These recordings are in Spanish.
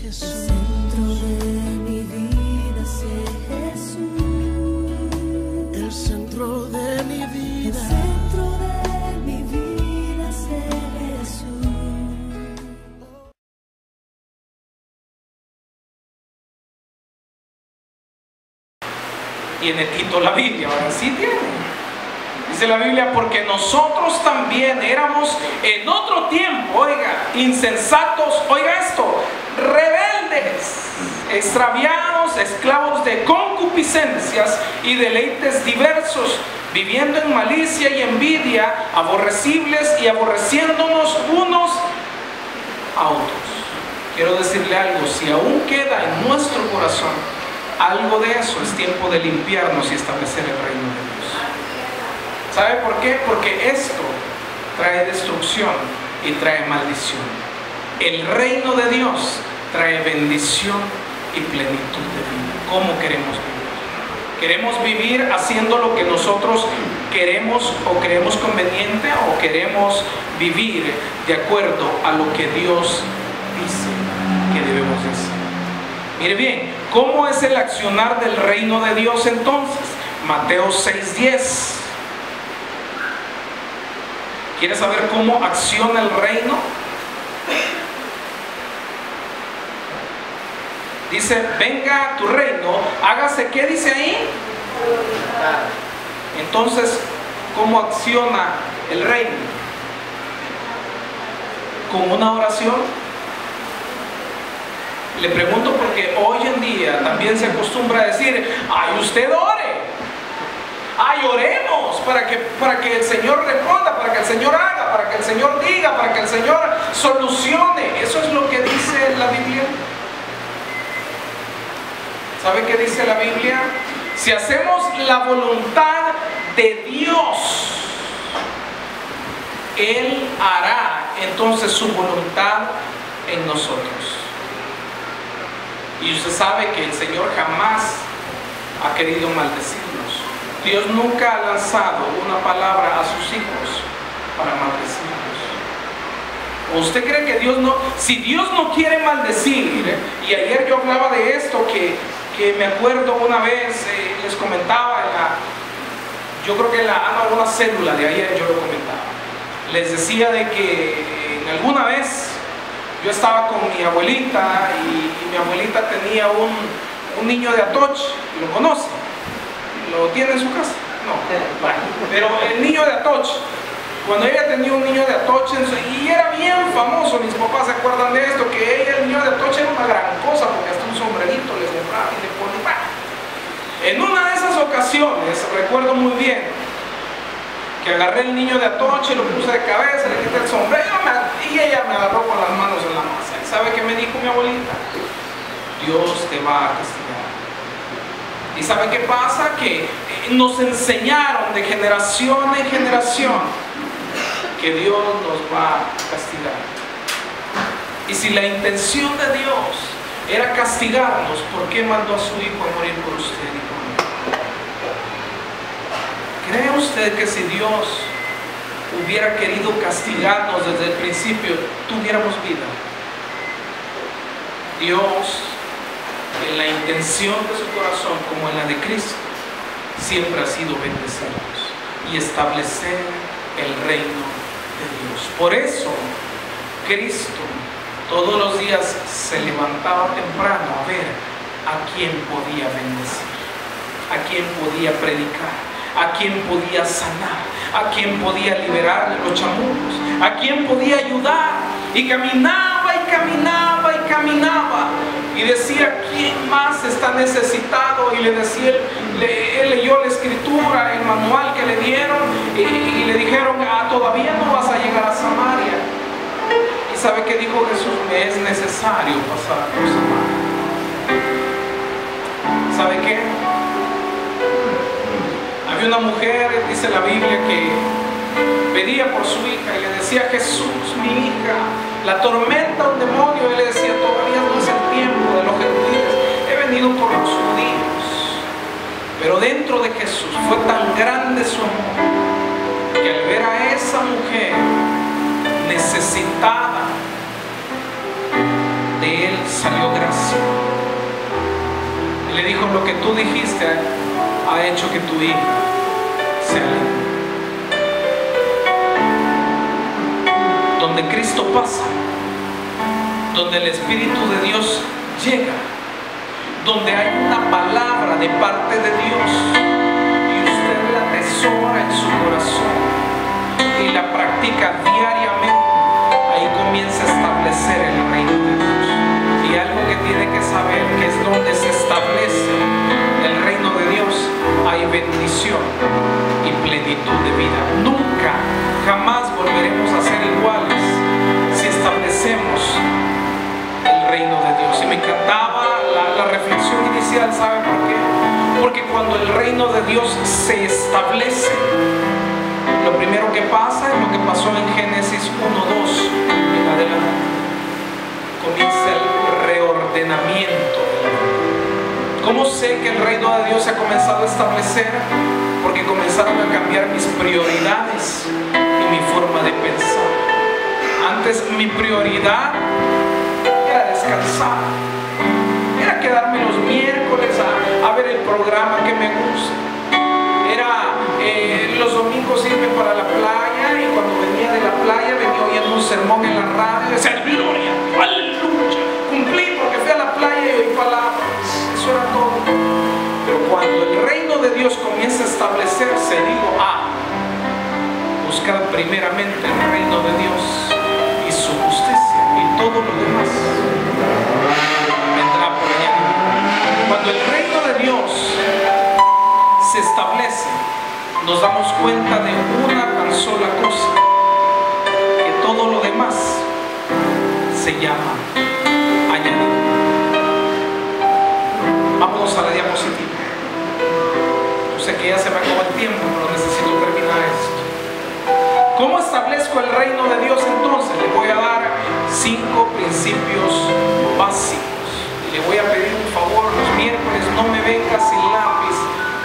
Jesús. El centro de mi vida es Jesús. El centro de mi vida. El centro de mi vida es Jesús. Tiene Tito la Biblia, ahora sí tiene. Dice la Biblia, porque nosotros también éramos en otro tiempo, oiga, insensatos, oiga esto, rebeldes, extraviados, esclavos de concupiscencias y deleites diversos, viviendo en malicia y envidia, aborrecibles y aborreciéndonos unos a otros. Quiero decirle algo, si aún queda en nuestro corazón algo de eso, es tiempo de limpiarnos y establecer el reino de Dios. ¿Sabe por qué? Porque esto trae destrucción y trae maldición. El reino de Dios trae bendición y plenitud de vida. ¿Cómo queremos vivir? ¿Queremos vivir haciendo lo que nosotros queremos o creemos conveniente, o queremos vivir de acuerdo a lo que Dios dice que debemos hacer? Mire bien, ¿cómo es el accionar del reino de Dios entonces? Mateo 6:10. ¿Quieres saber cómo acciona el reino? Dice, venga tu reino, hágase, ¿qué dice ahí? Entonces, ¿cómo acciona el reino? ¿Con una oración? Le pregunto porque hoy en día también se acostumbra a decir, ay, usted ore. Ay, oremos para que el Señor responda, para que el Señor haga, para que el Señor diga, para que el Señor solucione. Eso es lo que dice la Biblia. ¿Sabe qué dice la Biblia? Si hacemos la voluntad de Dios, Él hará entonces su voluntad en nosotros. Y usted sabe que el Señor jamás ha querido maldecirnos. Dios nunca ha lanzado una palabra a sus hijos para maldecirnos. ¿O usted cree que Dios no? Si Dios no quiere maldecir, y ayer yo hablaba de esto, que me acuerdo una vez, les comentaba, yo creo que en alguna célula de ayer yo lo comentaba. Les decía de que en alguna vez yo estaba con mi abuelita y mi abuelita tenía un niño de Atoche, ¿lo conoce? ¿Lo tiene en su casa? No, bueno, pero el niño de Atoche, cuando ella tenía un niño de Atoche, y era bien famoso, mis papás se acuerdan de esto, que ella, el niño de Atoche era una gran cosa, porque hasta un sombrerito le compraba y le ponía. En una de esas ocasiones, recuerdo muy bien, que agarré el niño de Atoche, lo puse de cabeza, le quité el sombrero y ella me agarró con las manos en la masa. ¿Y sabe qué me dijo mi abuelita? Dios te va a castigar. ¿Y sabe qué pasa? Que nos enseñaron de generación en generación que Dios nos va a castigar. Y si la intención de Dios era castigarnos, ¿por qué mandó a su Hijo a morir por usted y por mí? ¿Cree usted que si Dios hubiera querido castigarnos desde el principio, tuviéramos vida? Dios, en la intención de su corazón como en la de Cristo, siempre ha sido bendecirnos y establecer el reino de Dios. Por eso Cristo todos los días se levantaba temprano a ver a quién podía bendecir, a quién podía predicar, a quién podía sanar, a quién podía liberar de los chamullos, a quién podía ayudar. Y caminaba y caminaba y caminaba y decía, ¿quién más está necesitado? Y le decía, él leyó la escritura, el manual que le dieron, y le dijeron, todavía no vas a llegar a Samaria. ¿Y sabe qué dijo Jesús? Me es necesario pasar por Samaria. ¿Sabe qué? Había una mujer, dice la Biblia, que pedía por su hija y le decía, Jesús, mi hija, la tormenta un demonio. Y le decía, todavía no es el tiempo de los gentiles, he venido por los judíos. Pero dentro de Jesús fue tan grande su amor que al ver a esa mujer necesitada de Él salió gracia. Y le dijo: lo que tú dijiste ha hecho que tu hija sea libre. Donde Cristo pasa, donde el Espíritu de Dios llega, donde hay una palabra de parte de Dios y usted la atesora en su corazón y la practica diariamente, ahí comienza a establecer el reino de Dios. Y algo que tiene que saber, que es donde se establece el reino de Dios, hay bendición y plenitud de vida. Nunca, jamás volveremos a ser iguales si establecemos el reino de Dios. Y me encantaba la reflexión inicial. ¿Saben por qué? Porque cuando el reino de Dios se establece, lo primero que pasa es lo que pasó en Génesis 1:2 en adelante. Comienza el reordenamiento. ¿Cómo sé que el reino de Dios se ha comenzado a establecer? Porque comenzaron a cambiar mis prioridades y mi forma de pensar. Antes mi prioridad era descansar, era quedarme los miércoles a ver el programa que me gusta, era los domingos irme para la playa, y cuando venía de la playa venía oyendo un sermón en la radio y decía: gloria, aleluya, cumplí porque fui a la playa y oí palabras. Eso era todo. Pero cuando el reino de Dios comienza a establecerse, digo: buscar primeramente el reino de Dios y su justicia, y todo lo demás vendrá por añadidura. Cuando el reino de Dios se establece, nos damos cuenta de una tan sola cosa: que todo lo demás se llama añadidura. Vámonos a la diapositiva. Yo sé que ya se me acabó el tiempo, pero necesito terminar esto. ¿Cómo establezco el reino de Dios entonces? Le voy a dar 5 principios básicos. Y le voy a pedir un favor: los miércoles no me venga sin lápiz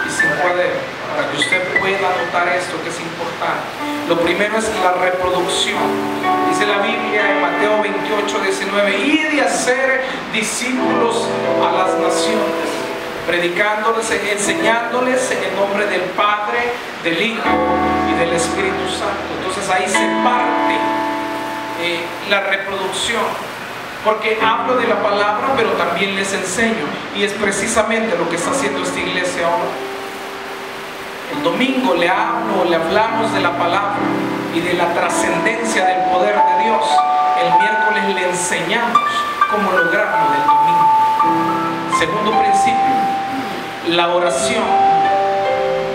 y sin cuaderno, para que usted pueda anotar esto que es importante. Lo primero es la reproducción. Dice la Biblia en Mateo 28:19: id y hacer discípulos a las naciones, predicándoles, enseñándoles en el nombre del Padre, del Hijo y del Espíritu Santo. Entonces ahí se parte la reproducción, porque hablo de la palabra, pero también les enseño, y es precisamente lo que está haciendo esta iglesia ahora. El domingo le hablamos de la palabra y de la trascendencia del poder de Dios. El miércoles le enseñamos cómo lograrlo del domingo. Segundo principio, la oración.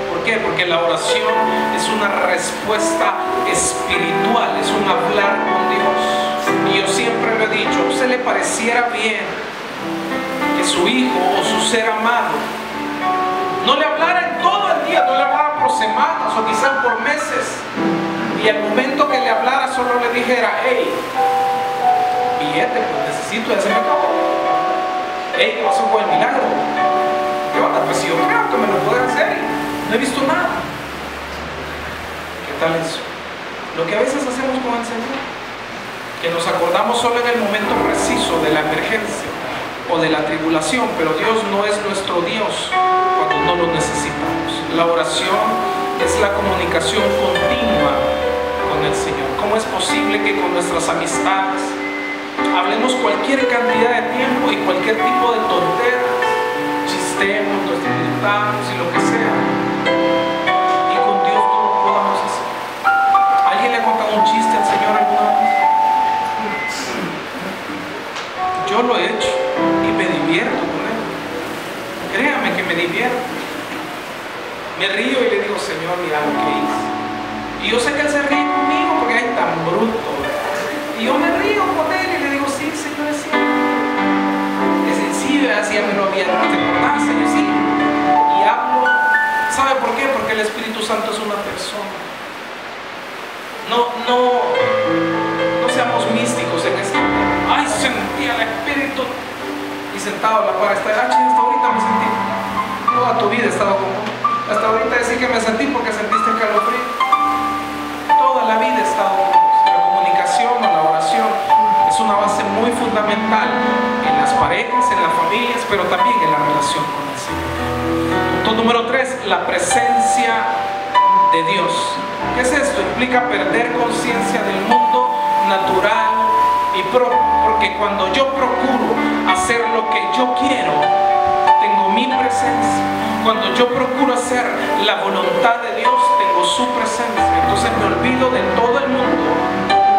¿Por qué? Porque la oración es una respuesta espiritual, es un hablar con Dios. Y yo siempre lo he dicho: ¿a usted le pareciera bien que su hijo o su ser amado no le hablara en todo el día, no le hablara por semanas o quizás por meses, y al momento que le hablara solo le dijera: hey, billete, pues necesito, ya se me acabó. Hey, ¿qué pasó con el milagro? ¿Qué onda? Pues si yo creo que me lo puede hacer, no he visto nada. ¿Qué tal eso? Lo que a veces hacemos con el Señor, que nos acordamos solo en el momento preciso de la emergencia o de la tribulación, pero Dios no es nuestro Dios cuando no lo necesitamos. La oración es la comunicación continua con el Señor. ¿Cómo es posible que con nuestras amistades hablemos cualquier cantidad de tiempo y cualquier tipo de tonteras, chistemos, nos divirtamos y lo que sea, y con Dios no lo podamos hacer? ¿Alguien le ha contado un chiste al Señor alguna vez? Yo lo he hecho y me divierto con él. Créame que me divierto. Me río y le digo: Señor, mira lo que hice. Y yo sé que él se ríe conmigo porque es tan bruto. Y yo me río con él y le digo: sí, Señor, es cierto. Es sencillo, así ya me lo había recordado, Señor, sí. Y hablo. ¿Sabe por qué? Porque el Espíritu Santo es una persona. No seamos místicos en esto. Ay, sentí al Espíritu. Y sentado a la par, hasta ahorita me sentí. Toda tu vida he estado como. Hasta ahorita decir que me sentí porque sentiste el calofrío. Toda la vida he estado. La comunicación o la oración es una base muy fundamental en las parejas, en las familias, pero también en la relación con el Señor. Punto número 3, la presencia de Dios. ¿Qué es esto? Implica perder conciencia del mundo natural y porque cuando yo procuro hacer lo que yo quiero, tengo mi presencia. Cuando yo procuro hacer la voluntad de Dios, tengo su presencia. Entonces me olvido de todo el mundo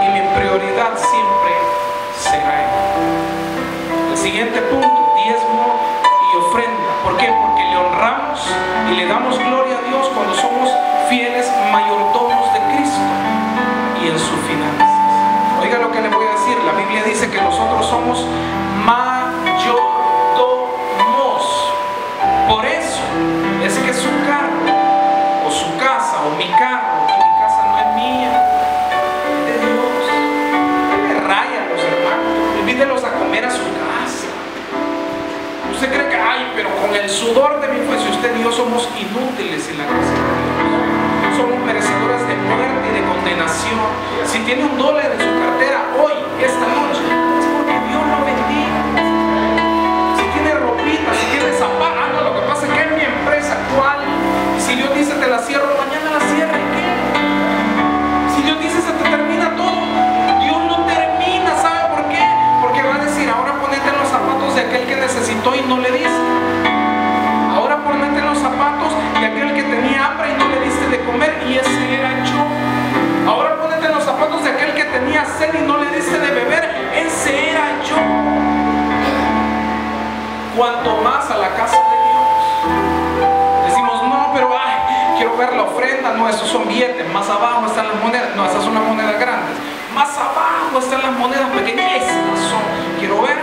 y mi prioridad siempre será Él. El siguiente punto, diezmo y ofrenda. ¿Por qué? Porque le honramos y le damos gloria a Dios cuando somos fieles mayordomos de Cristo y en sus finanzas. Oiga lo que le voy a decir. La Biblia dice que nosotros somos mayordomos. Por eso es que su carro o su casa o mi carro, que mi casa no es mía, es de Dios. No le raya a los hermanos, invítelos a comer a su casa. Usted cree que, ay, pero con el sudor de mi frente, usted y yo somos inútiles en la casa de Dios. Somos merecedores de muerte y de condenación. Si tiene $1 en su cartera hoy, esta noche, es porque Dios lo bendiga. Si tiene ropita, si tiene zapatos, no, lo que pasa es que es mi empresa actual. Si Dios dice te la cierro, mañana la cierra, ¿y qué? Si Dios dice se te termina todo, Dios no termina. ¿Sabe por qué? Porque va a decir, ahora ponete en los zapatos de aquel que necesitó y no le diste. Ahora ponete en los zapatos de aquel que tenía hambre y no le diste de comer, y ese era yo. Ahora ponete en los zapatos de aquel que tenía sed y no le diste de beber, ese era yo. Cuanto más a la casa de Dios. Decimos, no, pero ay, quiero ver la ofrenda. No, esos son billetes. Más abajo están las monedas. No, esas son las monedas grandes. Más abajo están las monedas pequeñas. Esas son. Quiero ver.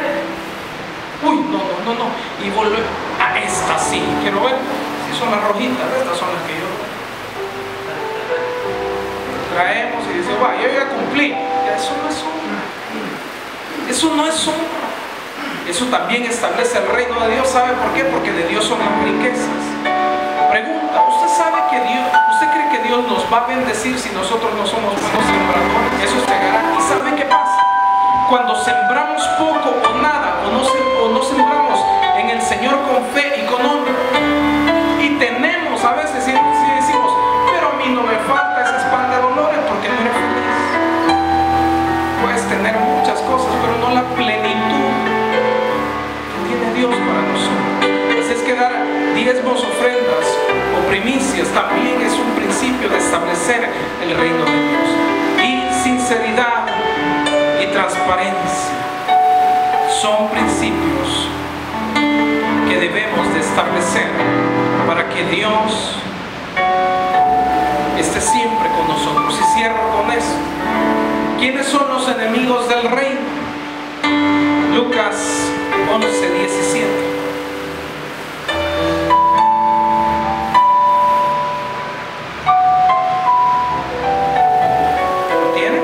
Uy, no. Y volver a esta sí. Quiero ver. Sí, son las rojitas. Estas son las que yo traemos y dice, va, yo ya cumplí. Eso no es honra. Eso no es honra. Eso también establece el reino de Dios. ¿Sabe por qué? Porque de Dios son las riquezas. Pregunta, ¿usted sabe que Dios, usted cree que Dios nos va a bendecir si nosotros no somos buenos sembradores? Eso es pegará. ¿Y sabe qué pasa? Cuando sembramos poco o nada, o no sembramos en el Señor con fe y con honra, y tenemos a veces, si decimos, pero a mí no me falta ese pan de dolores porque no eres feliz. Puedes tener muchas cosas, pero no la plenitud que tiene Dios para nosotros. Así es que dar diezmos, ofrendas o primicias también es un principio de establecer el reino de Dios. Y sinceridad y transparencia son principios que debemos de establecer para que Dios esté siempre con nosotros. Y cierro con esto. ¿Quiénes son los enemigos del reino? Lucas 11:17. ¿Lo tiene?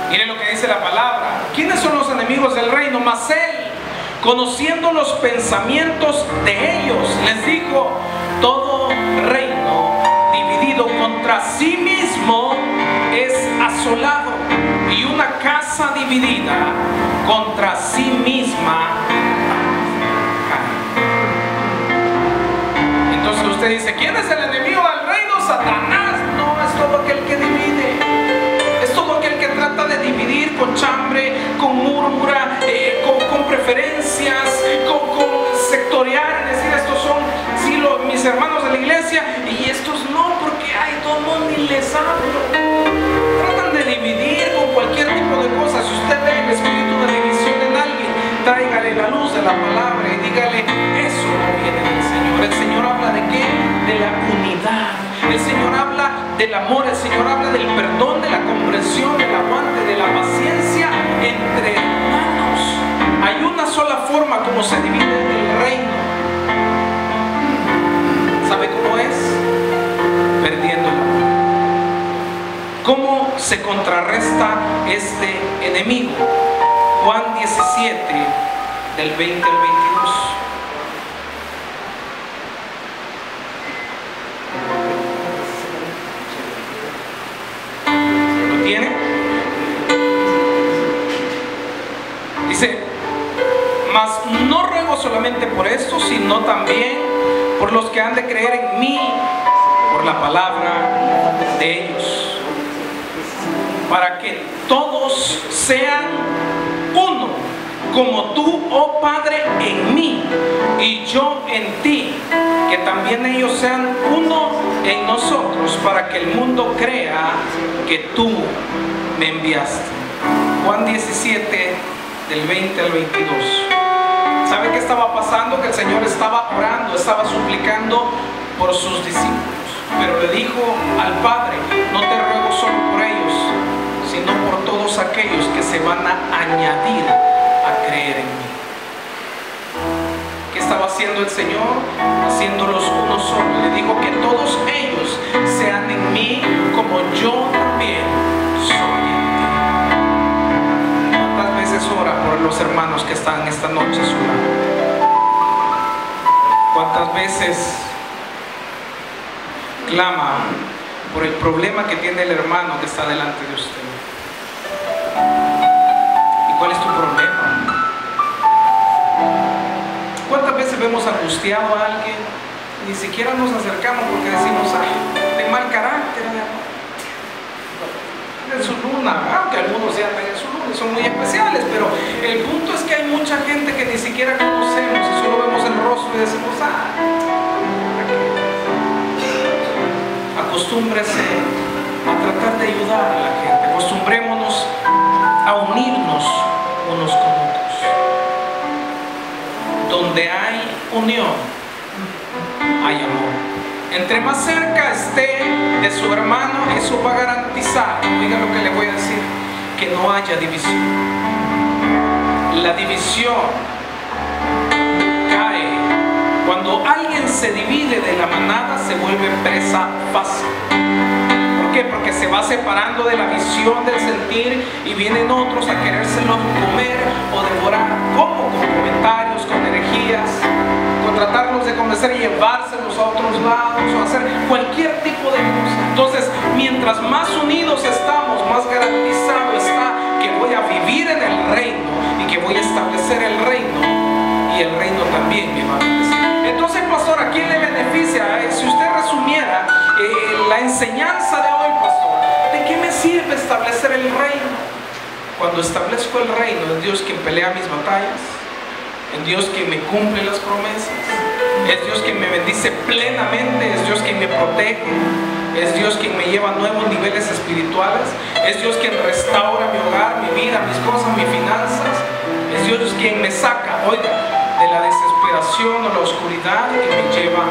Miren lo que dice la palabra. ¿Quiénes son los enemigos del reino? Mas él, conociendo los pensamientos de ellos, les dijo, todo reino dividido contra sí mismo es asolado, y una casa dividida contra sí misma cae. Entonces usted dice, ¿quién es el enemigo del reino? Satanás. No, es todo aquel que divide. Es todo aquel que trata de dividir con chambre, con murmura, con preferencias, con sectorial. Es decir, estos son mis hermanos de la iglesia y estos no, porque hay todo el mundo ni les hablo. Tratan de dividir con cualquier tipo de cosas. Si usted ve el espíritu de división en alguien, tráigale la luz de la palabra y dígale, eso no viene del Señor. El Señor habla de qué? De la unidad. El Señor habla del amor, el Señor habla del perdón, de la comprensión, del aguante, de la paciencia entre hermanos. Hay una sola forma como se divide el reino. ¿Sabe cómo es? Perdiendo el amor. ¿Cómo se contrarresta este enemigo? Juan 17, del 20 al 22. sino también por los que han de creer en mí por la palabra de ellos, para que todos sean uno, como tú, oh Padre, en mí y yo en ti, que también ellos sean uno en nosotros, para que el mundo crea que tú me enviaste. Juan 17, del 20 al 22. ¿Sabe qué estaba pasando? Que el Señor estaba orando, estaba suplicando por sus discípulos, pero le dijo al Padre: no te ruego solo por ellos, sino por todos aquellos que se van a añadir a creer en mí. ¿Qué estaba haciendo el Señor? Haciéndolos uno solo. Le dijo que todos ellos sean en mí como yo también soy en ti. ¿Cuántas veces ora por los hermanos que están esta noche a su lado? ¿Cuántas veces clama por el problema que tiene el hermano que está delante de usted? ¿Y cuál es tu problema? ¿Cuántas veces vemos angustiado a alguien? Ni siquiera nos acercamos porque decimos: ay, de mal carácter, en su luna, aunque algunos sean en su luna, son muy especiales, pero el punto es que hay mucha gente que ni siquiera conocemos y solo vemos el rostro y decimos: acostúmbrese a tratar de ayudar a la gente, acostumbrémonos a unirnos unos con otros. Donde hay unión, hay amor. Entre más cerca esté de su hermano, eso va a garantizar, oiga lo que le voy a decir, que no haya división. La división cae cuando alguien se divide de la manada, se vuelve presa fácil. ¿Por qué? Porque se va separando de la visión, del sentir, y vienen otros a querérselo comer o devorar. ¿Cómo? Con comentarios, con energías, con tratarlos de convencer y llevárselos a otros lados, o hacer cualquier tipo de cosa. Entonces, mientras más unidos estamos, más garantizado está que voy a vivir en el reino y que voy a establecer el reino, y el reino también me va a bendecir. Entonces, pastor, ¿a quién le beneficia? Si usted resumiera la enseñanza de hoy, pastor, ¿de qué me sirve establecer el reino? Cuando establezco el reino, es Dios quien pelea mis batallas, es Dios quien me cumple las promesas, es Dios quien me bendice plenamente, es Dios quien me protege, es Dios quien me lleva a nuevos niveles espirituales, es Dios quien restaura mi hogar, mi vida, mis cosas, mis finanzas, es Dios quien me saca, oiga, de la desesperación o la oscuridad, y me lleva